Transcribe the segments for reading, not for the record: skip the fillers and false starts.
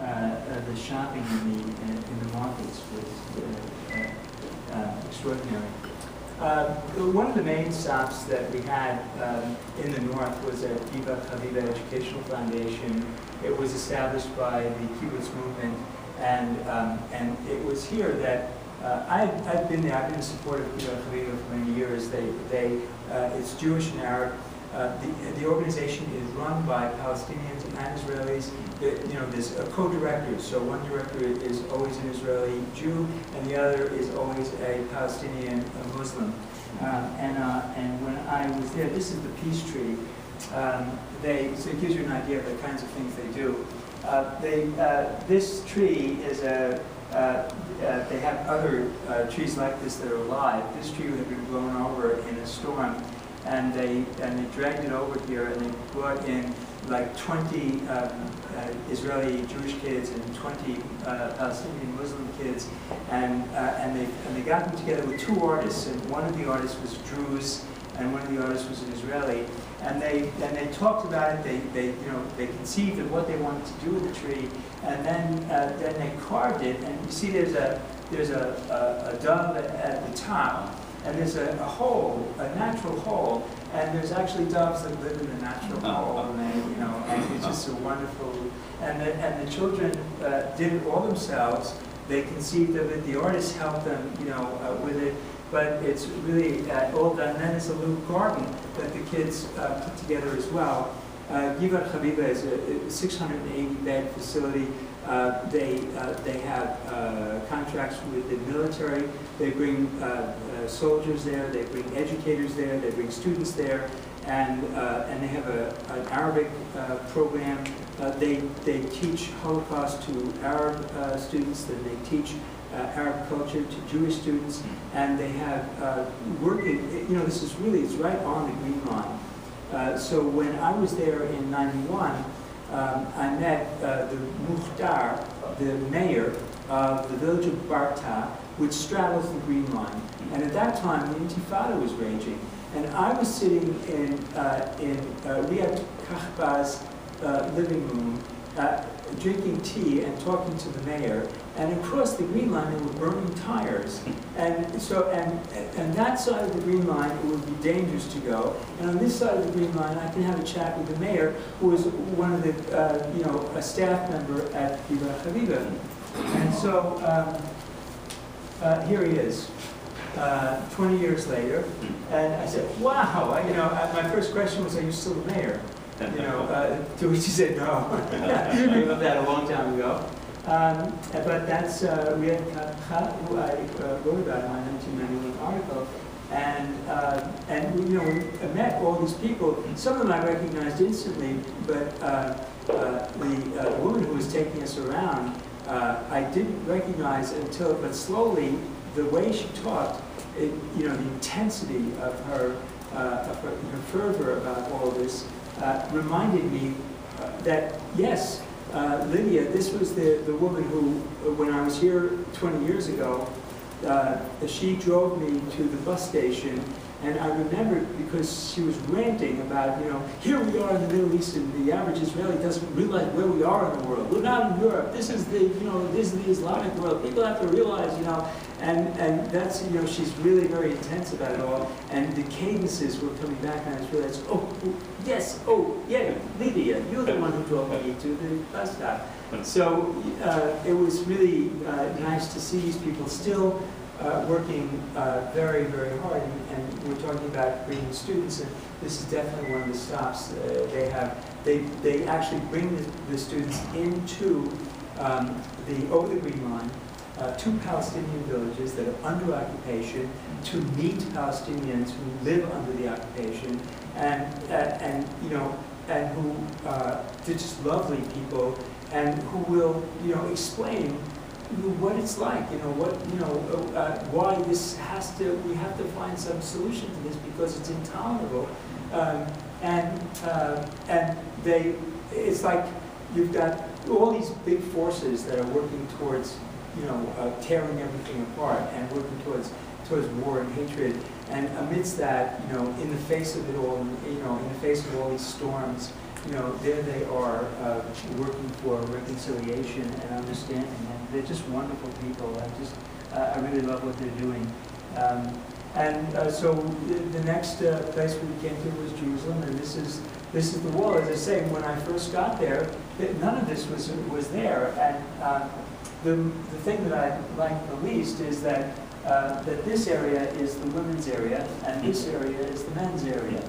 the shopping in the markets was extraordinary. One of the main stops that we had in the north was at Givat Haviva Educational Foundation. It was established by the kibbutz movement, and it was here that I've been there. I've been in support of Givat Haviva for many years. It's Jewish and Arab. The organization is run by Palestinians and Israelis. There's a co-director. So one director is always an Israeli Jew, and the other is always a Palestinian Muslim. And when I was there, this is the peace treaty. So it gives you an idea of the kinds of things they do. This tree is they have other trees like this that are alive. This tree had been blown over in a storm, and they dragged it over here, and they brought in like 20 Israeli Jewish kids and 20 Palestinian Muslim kids, and they got them together with two artists, and one of the artists was Druze, and one of the artists was an Israeli, and they talked about it. They conceived of what they wanted to do with the tree, and then they carved it. And you see, there's a dove at the top. And there's a hole, a natural hole, and there's actually doves that live in the natural hole, and it's just a wonderful. And the children did it all themselves. They conceived of it. The artists helped them, with it. But it's really all done. And then there's a little garden that the kids put together as well. Givat Haviva is a 680-bed facility. They have contracts with the military. They bring soldiers there. They bring educators there. They bring students there, and they have an Arabic program. They teach Holocaust to Arab students. Then they teach Arab culture to Jewish students, and they have working. This is really, it's right on the Green Line. So when I was there in '91. I met the Mukhtar, the mayor of the village of Barta, which straddles the Green Line. And at that time, the Intifada was raging. And I was sitting in Riyad Kahba's living room, drinking tea and talking to the mayor. And across the Green Line, they were burning tires. And so, and that side of the Green Line, it would be dangerous to go. And on this side of the Green Line, I can have a chat with the mayor, who was one of the, a staff member at Givat Haviva. And so, here he is, 20 years later. And I said, wow, my first question was, are you still the mayor? To which he said, no. I gave up that a long time ago. But that's Riyad Kahba, who I wrote about in my 1991 article. And we met all these people. Some of them I recognized instantly, but the woman who was taking us around, I didn't recognize until, but slowly, the way she talked, the intensity of her fervor about all this, reminded me that, yes, Lydia, this was the woman who, when I was here 20 years ago, she drove me to the bus station, and I remembered because she was ranting about, here we are in the Middle East, and the average Israeli doesn't realize where we are in the world. We're not in Europe. This is the, this is the Islamic world. People have to realize, and that's, she's really very intense about it all. And the cadences were coming back, and I just realized, yes, yeah, Lydia, you're the one who drove me to the bus stop. So it was really nice to see these people still working very, very hard, and we're talking about bringing students, and this is definitely one of the stops they actually bring the students into over the Green Line, to Palestinian villages that are under occupation, to meet Palestinians who live under the occupation, and who they're just lovely people, and who will explain what it's like, why this we have to find some solution to this because it's intolerable, it's like you've got all these big forces that are working towards, tearing everything apart and working towards war and hatred, and amidst that, in the face of it all, in the face of all these storms there they are working for reconciliation and understanding, and they're just wonderful people. I really love what they're doing. So the next place we came to was Jerusalem, and this is the wall. As I say, when I first got there, none of this was there. And the thing that I like the least is that this area is the women's area, and this area is the men's area.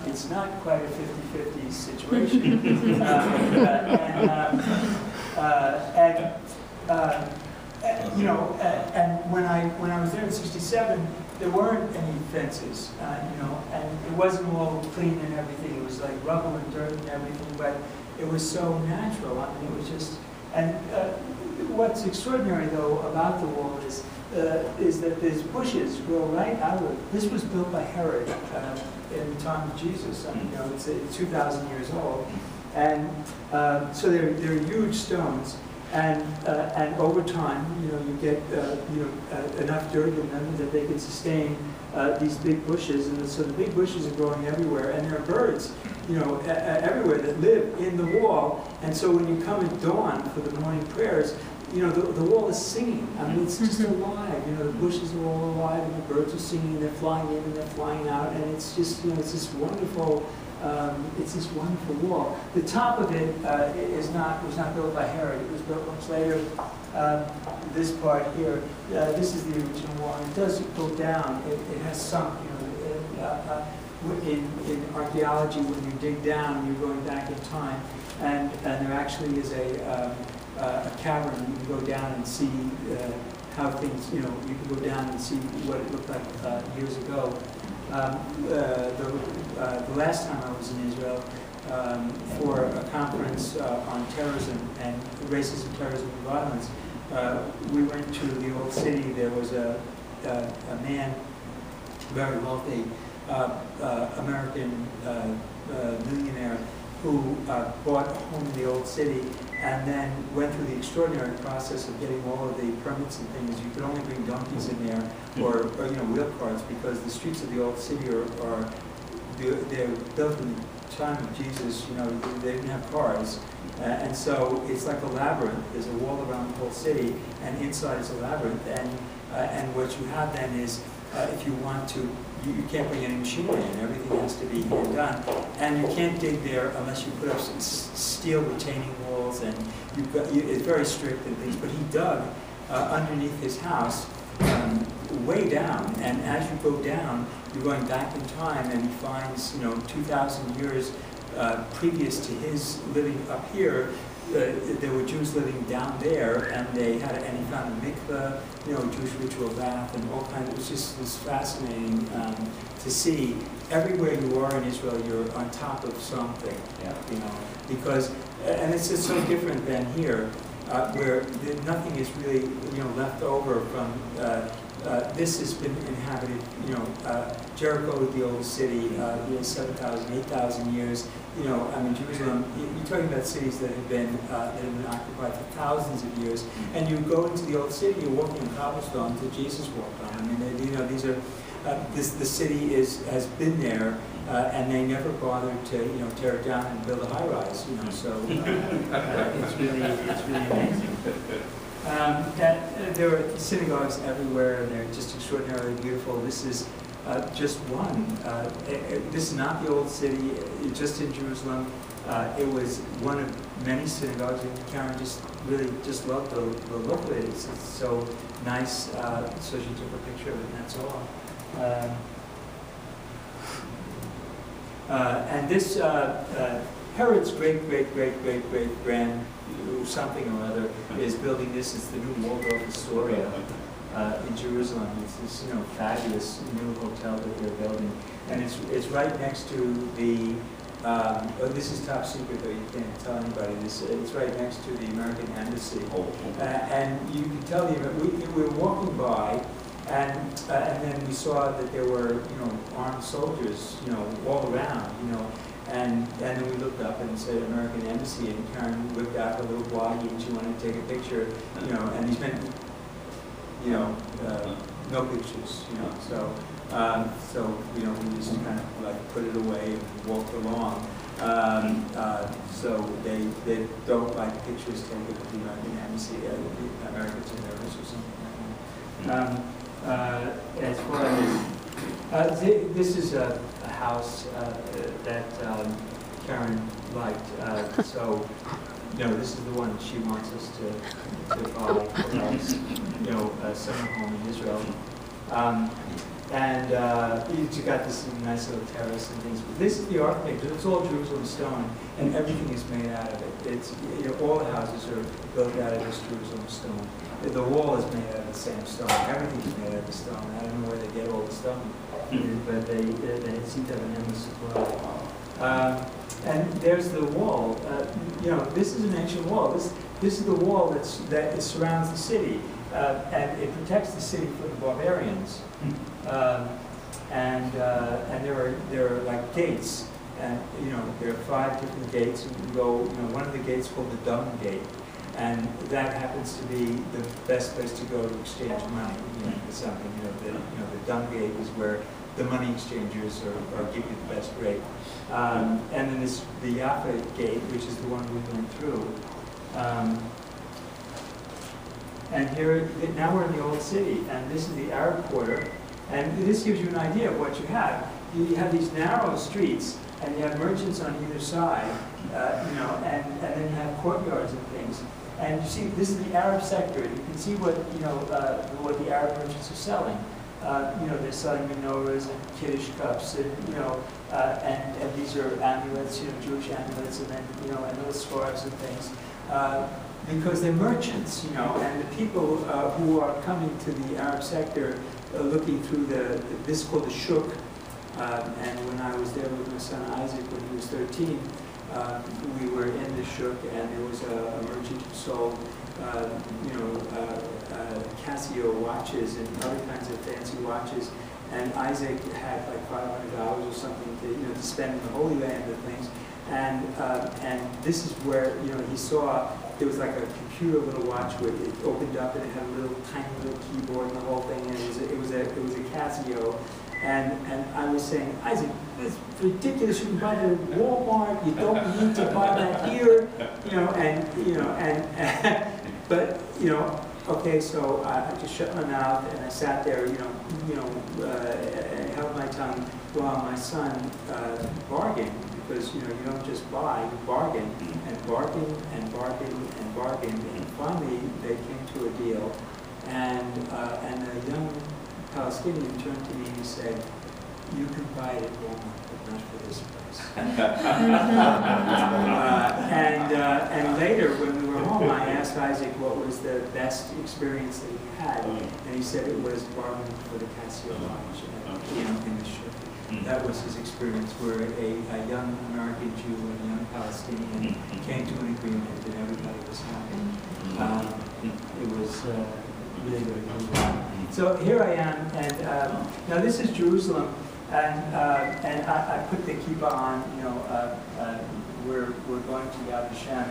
It's not quite a 50-50 situation. And when I was there in '67, there weren't any fences, and it wasn't all clean and everything. It was like rubble and dirt and everything, but it was so natural. I mean, it was just. And what's extraordinary though about the wall is that these bushes grow right out of it. This was built by Herod in the time of Jesus. I mean, it's 2,000 years old, and so they're huge stones. And over time, you get enough dirt in them that they can sustain these big bushes, and so the big bushes are growing everywhere, and there are birds, everywhere that live in the wall. And so when you come at dawn for the morning prayers, the wall is singing. I mean, it's just alive. The bushes are all alive, and the birds are singing. They're flying in and they're flying out, and it's just, it's this wonderful. It's this wonderful wall. The top of it was not built by Herod. It was built much later. This part here, this is the original wall. It does go down. It has sunk. In archaeology, when you dig down, you're going back in time, and there actually is a cavern. You can go down and see how things. You can go down and see what it looked like years ago. The last time I was in Israel for a conference on terrorism and racism, terrorism, and violence, we went to the old city. There was a man, very wealthy American millionaire, who bought a home in the old city and then went through the extraordinary process of getting all of the permits and things. You could only bring donkeys in there or wheel carts, because the streets of the old city they're built in the time of Jesus. They didn't have cars, and so it's like a labyrinth. There's a wall around the whole city, and inside is a labyrinth. And what you have then is, if you want to, you can't bring any machinery in. Everything has to be hand done, and you can't dig there unless you put up some steel retaining walls, and it's very strict and things. But he dug underneath his house, way down, and as you go down, you're going back in time, and he finds 2,000 years previous to his living up here. There were Jews living down there, and he found a mikveh, Jewish ritual bath, and all kinds. It was just fascinating to see. Everywhere you are in Israel, you're on top of something, because, and it's just so different than here, where nothing is really, left over from. This has been inhabited, Jericho, the old city, 7,000, 8,000 years. Jerusalem, you're talking about cities that have been occupied for thousands of years. And you go into the old city, you're walking on cobblestones that Jesus walked on. These are, the city has been there, and they never bothered to, tear it down and build a high-rise, so it's really amazing. There are synagogues everywhere. They're just extraordinarily beautiful. This is just one. This is not the old city, just in Jerusalem. It was one of many synagogues, and Karen just loved the look of it. It's so nice, so she took a picture of it, and that's all. And this, Herod's great-great-great-great-great-grand something or other is building this. It's the new Waldorf Astoria in Jerusalem. It's this fabulous new hotel that they're building, and it's right next to the. This is top secret, though, you can't tell anybody this. It's right next to the American Embassy, and you can tell we were walking by, and then we saw that there were armed soldiers all around and then we looked up and said American Embassy, and Karen whipped out her little bloggy and she wanted to take a picture, and these men, no pictures, so we just kind of like put it away and walked along. So they don't like pictures taken of the American embassy, the Americans in nervous or something like that. As far as this is a house that Karen liked. So this is the one she wants us to buy for us, a summer home in Israel. And you got this nice little terrace and things. But this is the architecture. It's all Jerusalem stone, and everything is made out of it. It's all the houses are built out of this Jerusalem stone. The wall is made out of the same stone. Everything is made out of the stone. I don't know where they get all the stone, but they seem to have an endless supply. And there's the wall. This is an ancient wall. This is the wall that surrounds the city. And it protects the city from the barbarians, and there are like gates, and there are 5 different gates. You can go, one of the gates is called the Dung Gate, and that happens to be the best place to go to exchange money. Something. The Dung Gate is where the money exchangers are giving you the best rate, and then the Yaffa Gate, which is the one we went through. And here, now we're in the old city, and this is the Arab quarter, and this gives you an idea of what you have. You have these narrow streets, and you have merchants on either side, and then you have courtyards and things. And you see, this is the Arab sector. You can see what what the Arab merchants are selling. They're selling menorahs and kiddush cups, and and these are amulets, Jewish amulets, and then and little scarves and things. Because they're merchants, and the people who are coming to the Arab sector looking through this is called the shuk, and when I was there with my son Isaac when he was 13, we were in the shuk, and there was a merchant who sold, Casio watches and other kinds of fancy watches, and Isaac had like $500 or something to spend in the Holy Land and things, and this is where he saw. There was like a computer little watch where it opened up and it had a little tiny little keyboard and the whole thing, and it was a Casio, and I was saying, Isaac, it's ridiculous. You can buy that at Walmart. You don't need to buy that here, but okay. So I just shut my mouth and I sat there, and held my tongue while my son bargained. Because you don't just buy, you bargain and bargain and bargain and bargain, and finally they came to a deal, and a young Palestinian turned to me and he said, "You can buy it at Walmart, but not for this price." And later when we were home, I asked Isaac what was the best experience that he had, and he said it was bargaining for the Casio watch, in the shop. That was his experience, where a young American Jew and a young Palestinian came to an agreement and everybody was happy. It was really, really cool. So here I am, and now this is Jerusalem, and I put the kippah on, we're going to Yad Vashem.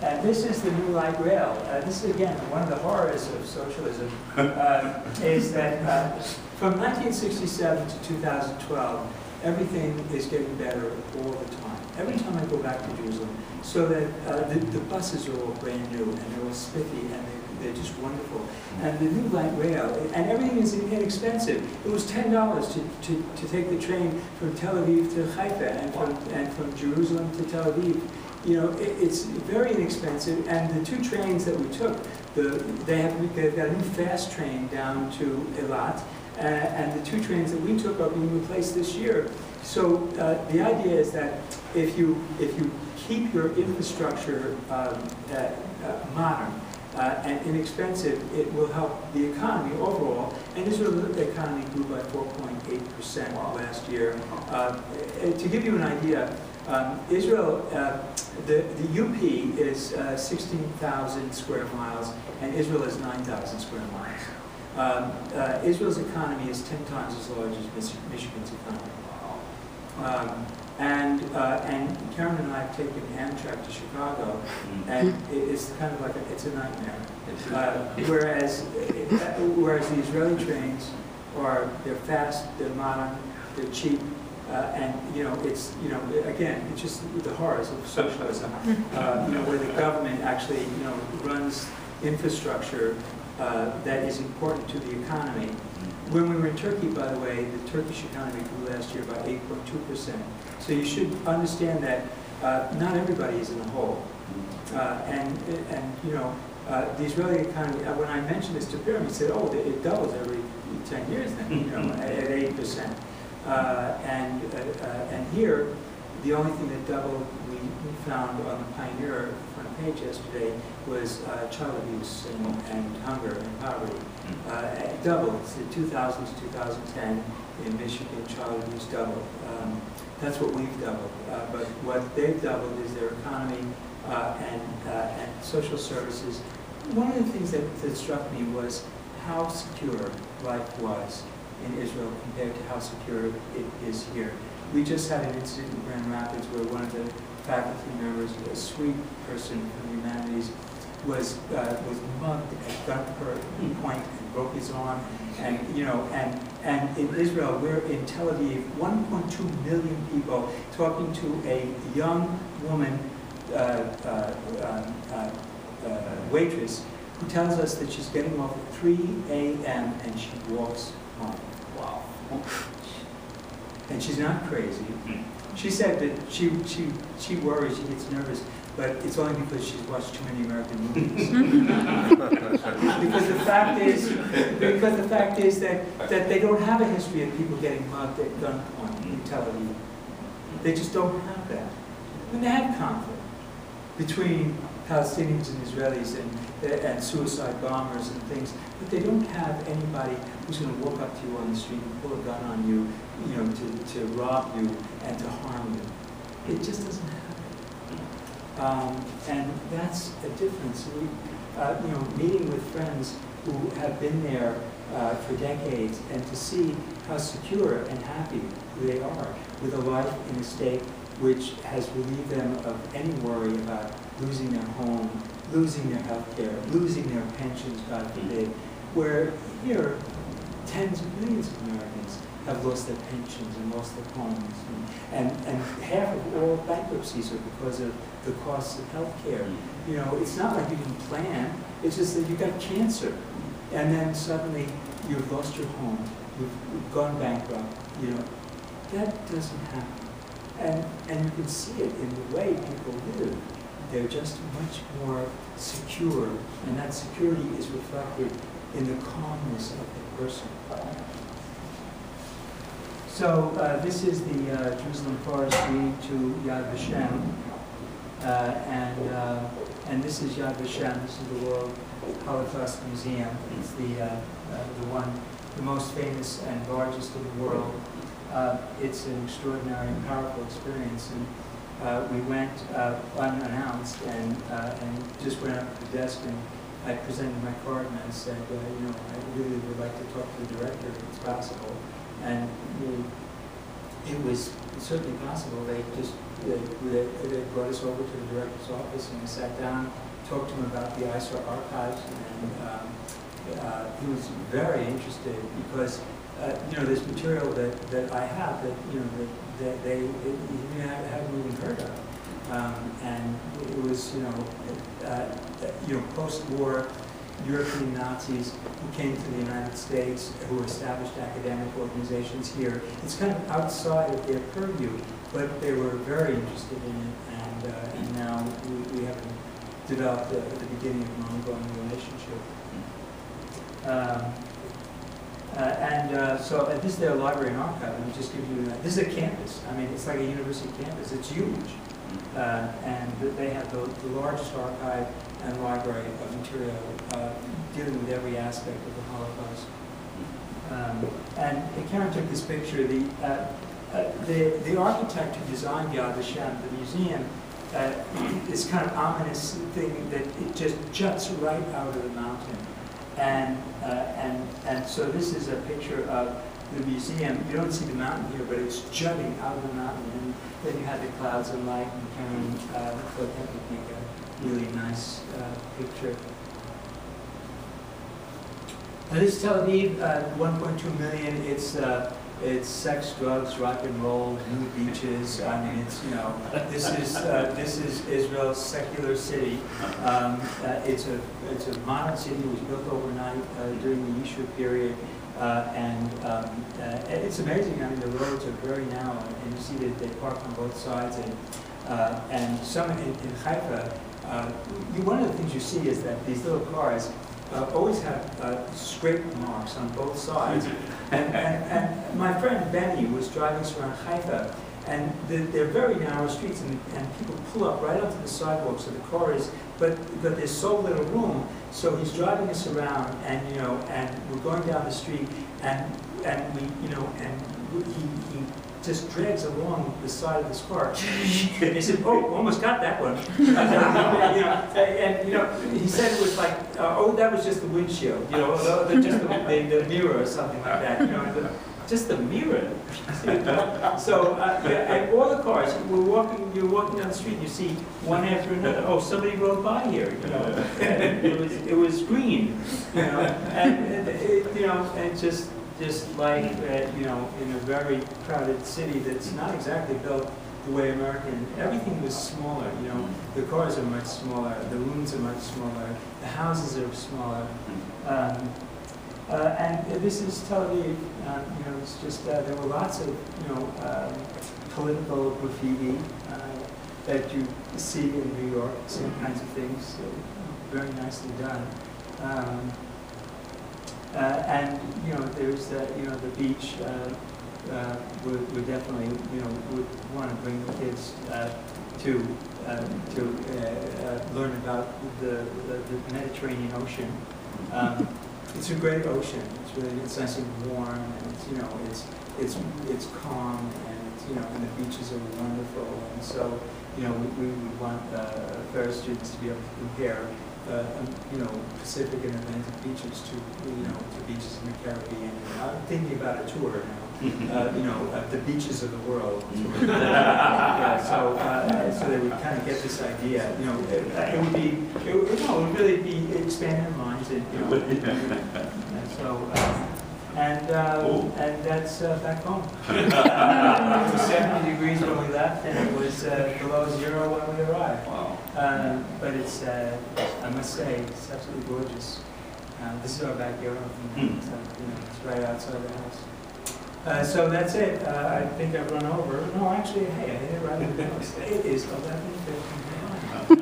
And this is the new light rail. This is, again, one of the horrors of socialism, is that from 1967 to 2012, everything is getting better all the time. Every time I go back to Jerusalem, so that the buses are all brand new, and they're all spiffy, and they're just wonderful. And the new light rail, and everything is inexpensive. It was $10 to take the train from Tel Aviv to Haifa, and from Jerusalem to Tel Aviv. It's very inexpensive, and the 2 trains that we took, they've got a new fast train down to Eilat, and the 2 trains that we took are being replaced this year. So the idea is that if you keep your infrastructure modern and inexpensive, it will help the economy overall. And Israel's economy grew by 4.8% last year. To give you an idea, Israel, the UP is 16,000 square miles, and Israel is 9,000 square miles. Israel's economy is 10 times as large as Michigan's economy. And Karen and I have taken Amtrak to Chicago, and it's kind of like it's a nightmare. Whereas the Israeli trains they're fast, they're modern, they're cheap, And it's again, it's just the horrors of socialism. Where the government actually runs infrastructure that is important to the economy. When we were in Turkey, by the way, the Turkish economy grew last year by 8.2%. So you should understand that not everybody is in the hole. The Israeli economy, when I mentioned this to Piram, he said, oh, it doubles every 10 years then, at 8%. And here, the only thing that doubled, we found on the Pioneer front page yesterday, was child abuse and hunger and poverty. It doubled. So 2000 to 2010 in Michigan, child abuse doubled. That's what we've doubled. But what they've doubled is their economy and social services. One of the things that struck me was how secure life was in Israel compared to how secure it is here. We just had an incident in Grand Rapids where one of the faculty members, a sweet person from the humanities, was mugged at gunpoint and broke his arm. And in Israel, we're in Tel Aviv, 1.2 million people talking to a young woman waitress who tells us that she's getting off at 3 a.m. and she walks home. Wow. And she's not crazy. She said that she worries, she gets nervous, but it's only because she's watched too many American movies. because the fact is that they don't have a history of people getting mugged at gunpoint in Tel Aviv. They just don't have that. And they have conflict between Palestinians and Israelis and suicide bombers and things, but they don't have anybody who's going to walk up to you on the street and pull a gun on you, to rob you and to harm you. It just doesn't happen. And that's a difference. We, meeting with friends who have been there for decades, and to see how secure and happy they are with a life in a state which has relieved them of any worry about losing their home, losing their health care, losing their pensions, God forbid, where here, tens of millions of Americans have lost their pensions and lost their homes. And half of all bankruptcies are because of the costs of health care. It's not like you didn't plan, it's just that you got cancer. And then suddenly you've lost your home, you've gone bankrupt. That doesn't happen. And you can see it in the way people live. They're just much more secure, and that security is reflected in the calmness of the person. So this is the Jerusalem Forest leading to Yad Vashem, and this is Yad Vashem. This is the World Holocaust Museum. It's the most famous and largest in the world. It's an extraordinary and powerful experience, and we went unannounced and just went up to the desk, and I presented my card and I said, I really would like to talk to the director if it's possible. And it was certainly possible. They brought us over to the director's office, and we sat down, talked to him about the ISRA archives, and he was very interested because there's material that I have that they hadn't even heard of, and it was post-war European Nazis who came to the United States, who established academic organizations here. It's kind of outside of their purview, but they were very interested in it, and now we have developed at the beginning of an ongoing relationship. So this is their library and archive. Let me just give you this is a campus. I mean, it's like a university campus. It's huge. And they have the largest archive and library of material dealing with every aspect of the Holocaust. And Karen took this picture. The architect who designed Yad Vashem, the museum, this kind of ominous thing that it just juts right out of the mountain. And so this is a picture of the museum. You don't see the mountain here, but it's jutting out of the mountain. And then you have the clouds and light, and Karen thought that would make a really nice picture. This is Tel Aviv, 1.2 million. It's It's sex, drugs, rock and roll, nude beaches. I mean, it's, you know, this is Israel's secular city. It's a modern city. It was built overnight during the Yishuv period. It's amazing. I mean, the roads are very narrow, and you see that they park on both sides. And some in Haifa, one of the things you see is that these little cars always have scrape marks on both sides. And my friend Benny was driving us around Haifa, and they're very narrow streets, and people pull up right onto the sidewalk. So the car is, but there's so little room. So he's driving us around, and you know, and we're going down the street, and we, you know, and he just drags along the side of this car. And he said, "Oh, almost got that one." You know, and you know, he said it was like, "Oh, that was just the windshield," you know, just the mirror or something like that. You know, just the mirror. So and all the cars, you're walking down the street, and you see one after another. Oh, somebody rode by here. You know, and it was green. You know, and you know, and just like, you know, in a very crowded city that's not exactly built the way American, everything was smaller, you know, the cars are much smaller, the rooms are much smaller, the houses are smaller. And this is Tel Aviv, you know, it's just, there were lots of, you know, political graffiti that you see in New York, same kinds of things, very nicely done. And you know, there's you know, the beach. Would definitely, you know, would want to bring the kids to learn about the Mediterranean Ocean. It's a great ocean. It's nice and warm, and it's, you know, it's calm, and it's, you know, and the beaches are wonderful. And so, you know, we would want Ferris students to be able to compare. You know, Pacific and Atlantic beaches to, you know, to beaches in the Caribbean. I'm thinking about a tour now. You know, the beaches of the world. Yeah, so they would kind of get this idea. You know, it would really be expand their minds, and you know, and so. And that's back home. It was 70 degrees when we left, and it was below 0 when we arrived. Wow. But it's, I must say, it's absolutely gorgeous. This is our backyard. So, you know, it's right outside the house. So that's it. I think I've run over. No, actually, hey, I hit it right in the nose. It is 11:59.